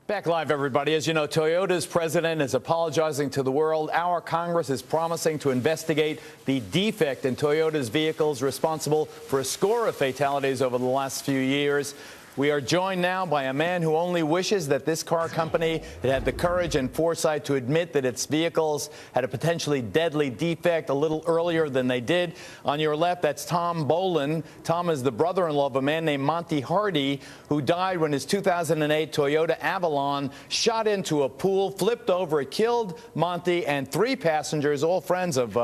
Back live, everybody. As you know, Toyota's president is apologizing to the world. Our Congress is promising to investigate the defect in Toyota's vehicles responsible for a score of fatalities over the last few years. We are joined now by a man who only wishes that this car company had the courage and foresight to admit that its vehicles had a potentially deadly defect a little earlier than they did. On your left, that's Tom Boland. Tom is the brother-in-law of a man named Monty Hardy, who died when his 2008 Toyota Avalon shot into a pool, flipped over. It killed Monty and 3 passengers, all friends of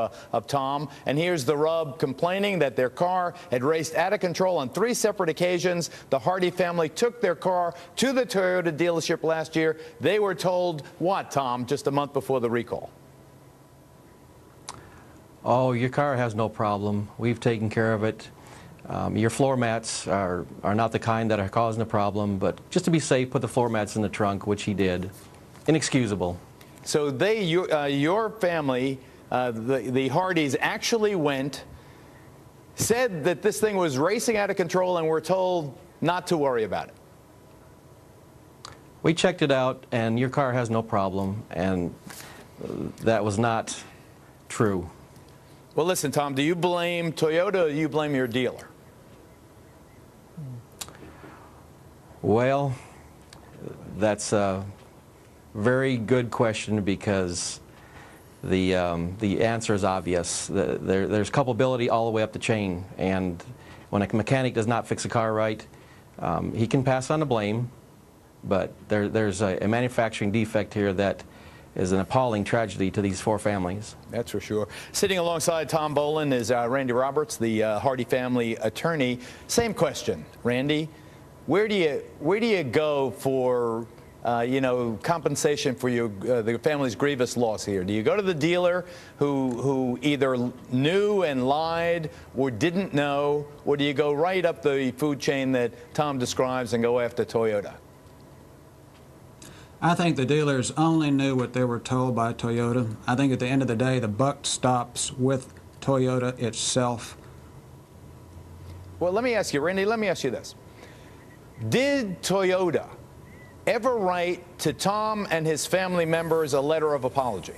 Tom. And here's the rub: complaining that their car had raced out of control on 3 separate occasions. The Hardy family took their car to the Toyota dealership last year. They were told what, Tom, just a month before the recall? Oh, your car has no problem. We've taken care of it. Your floor mats are not the kind that are causing a problem, but just to be safe, put the floor mats in the trunk, which he did. Inexcusable. So your family, the Hardys, actually went, said that this thing was racing out of control, and were told not to worry about it. We checked it out, and your car has no problem, and that was not true. Well, listen, Tom, do you blame Toyota or do you blame your dealer? Well, that's a very good question, because the answer is obvious. There's culpability all the way up the chain, and when a mechanic does not fix a car right, he can pass on the blame, but there's a manufacturing defect here that is an appalling tragedy to these 4 families. That's for sure. Sitting alongside Tom Boland is Randy Roberts, the Hardy family attorney. Same question, Randy. Where do you go for compensation for the family's grievous loss here? Do you go to the dealer who either knew and lied or didn't know, or do you go right up the food chain that Tom describes and go after Toyota? I think the dealers only knew what they were told by Toyota. I think at the end of the day, the buck stops with Toyota itself. Well, let me ask you, Randy, let me ask you this. Did Toyota ever write to Tom and his family members a letter of apology?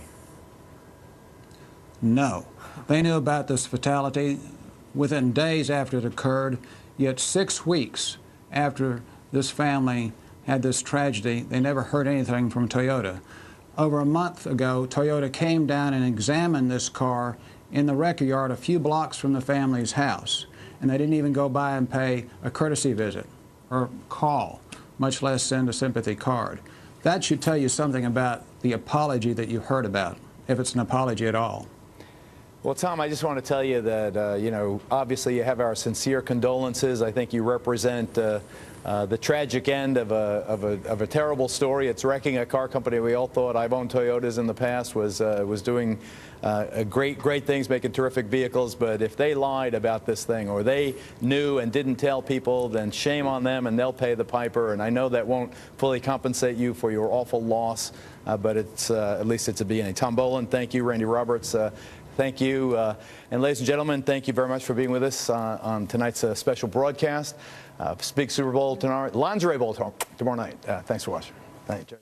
No. They knew about this fatality within days after it occurred, yet 6 weeks after this family had this tragedy, they never heard anything from Toyota. Over a month ago, Toyota came down and examined this car in the wrecker yard a few blocks from the family's house, and they didn't even go by and pay a courtesy visit or call, much less send a sympathy card. That should tell you something about the apology that you heard about, if it's an apology at all. Well, Tom, I just want to tell you that, obviously you have our sincere condolences. I think you represent the tragic end of a terrible story. It's wrecking a car company we all thought, I've owned Toyotas in the past, was doing great things, making terrific vehicles. But if they lied about this thing, or they knew and didn't tell people, then shame on them, and they'll pay the piper. And I know that won't fully compensate you for your awful loss, but at least it's a beginning. Tom Boland, thank you. Randy Roberts, thank you. And ladies and gentlemen, thank you very much for being with us on tonight's special broadcast. Big Super Bowl tonight, Lingerie Bowl tomorrow night. Thanks for watching. Thank you.